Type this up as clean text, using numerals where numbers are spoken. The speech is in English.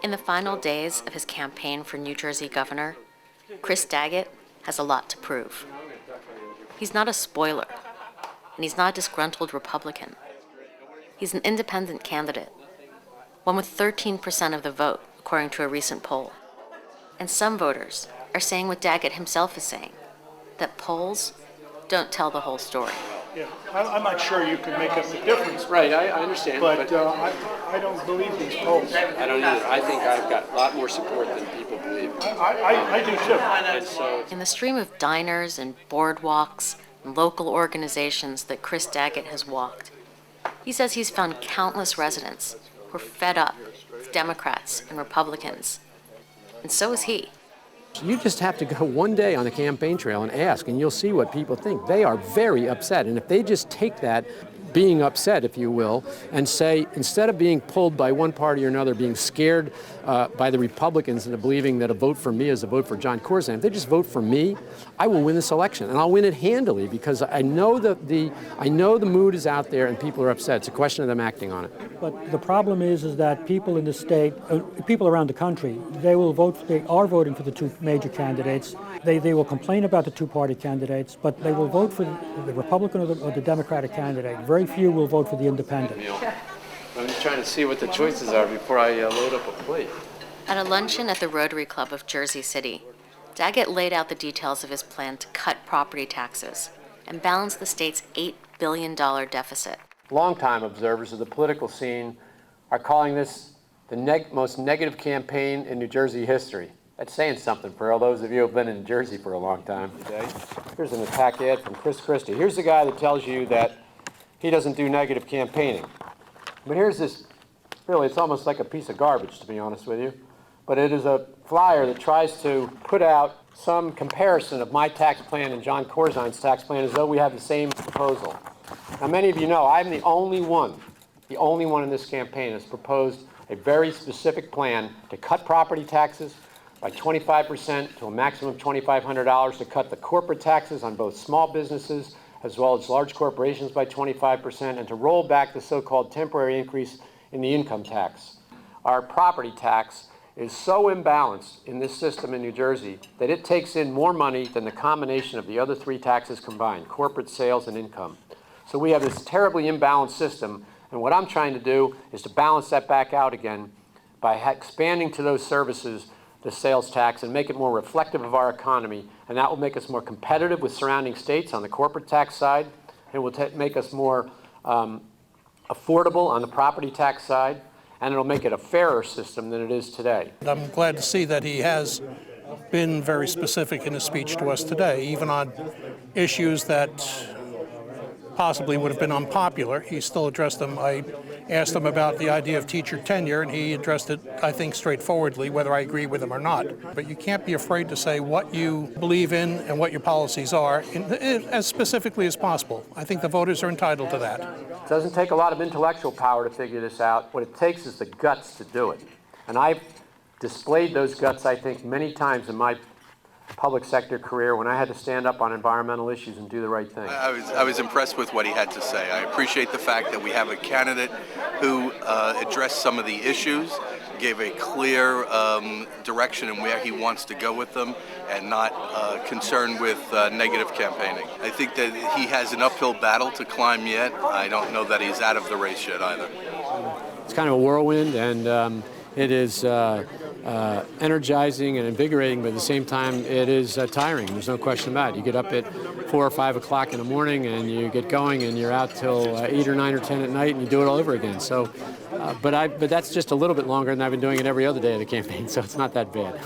In the final days of his campaign for New Jersey governor, Chris Daggett has a lot to prove. He's not a spoiler, and he's not a disgruntled Republican. He's an independent candidate, one with 13% of the vote, according to a recent poll. And some voters are saying what Daggett himself is saying, that polls don't tell the whole story. Yeah, I'm not sure you can make up the difference. Right, I understand. But I don't believe these polls. I don't either. I think I've got a lot more support than people believe. I do too. And so, In the stream of diners and boardwalks and local organizations that Chris Daggett has walked, he says he's found countless residents who are fed up with Democrats and Republicans. And so is he. You just have to go one day on the campaign trail and ask, and you'll see what people think. They are very upset, and if they just take that being upset, if you will, and say, instead of being pulled by one party or another, being scared by the Republicans into believing that a vote for me is a vote for Jon Corzine, if they just vote for me, I will win this election, and I'll win it handily, because I know I know the mood is out there and people are upset. It's a question of them acting on it. But the problem is that people in the state, people around the country, they are voting for the two major candidates. They will complain about the two-party candidates, but they will vote for the Republican or the Democratic candidate. Very few will vote for the independent. I'm just trying to see what the choices are before I load up a plate. At a luncheon at the Rotary Club of Jersey City, Daggett laid out the details of his plan to cut property taxes and balance the state's $8 billion deficit. Longtime observers of the political scene are calling this the most negative campaign in New Jersey history. That's saying something for all those of you who have been in New Jersey for a long time today. Here's an attack ad from Chris Christie. Here's the guy that tells you that he doesn't do negative campaigning. But here's this, really, it's almost like a piece of garbage, to be honest with you. But it is a flyer that tries to put out some comparison of my tax plan and Jon Corzine's tax plan as though we have the same proposal. Now, many of you know I'm the only one in this campaign that's proposed a very specific plan to cut property taxes by 25% to a maximum of $2,500, to cut the corporate taxes on both small businesses as well as large corporations by 25%, and to roll back the so-called temporary increase in the income tax. Our property tax is so imbalanced in this system in New Jersey that it takes in more money than the combination of the other three taxes combined, corporate, sales, and income. So we have this terribly imbalanced system, and what I'm trying to do is to balance that back out again by expanding to those services the sales tax and make it more reflective of our economy, and that will make us more competitive with surrounding states on the corporate tax side. It will make us more affordable on the property tax side, and it'll make it a fairer system than it is today. I'm glad to see that he has been very specific in his speech to us today, even on issues that possibly would have been unpopular. He still addressed them. I asked him about the idea of teacher tenure, and he addressed it, I think, straightforwardly, whether I agree with him or not. But you can't be afraid to say what you believe in and what your policies are as specifically as possible. I think the voters are entitled to that. It doesn't take a lot of intellectual power to figure this out. What it takes is the guts to do it. And I've displayed those guts, I think, many times in my public sector career when I had to stand up on environmental issues and do the right thing. I was impressed with what he had to say. I appreciate the fact that we have a candidate who addressed some of the issues, gave a clear direction in where he wants to go with them, and not concerned with negative campaigning. I think that he has an uphill battle to climb yet. I don't know that he's out of the race yet either. It's kind of a whirlwind, and it is energizing and invigorating, but at the same time it is tiring. There's no question about it. You get up at 4 or 5 o'clock in the morning and you get going and you're out till 8 or 9 or 10 at night and you do it all over again. So, but that's just a little bit longer than I've been doing it every other day of the campaign, so it's not that bad.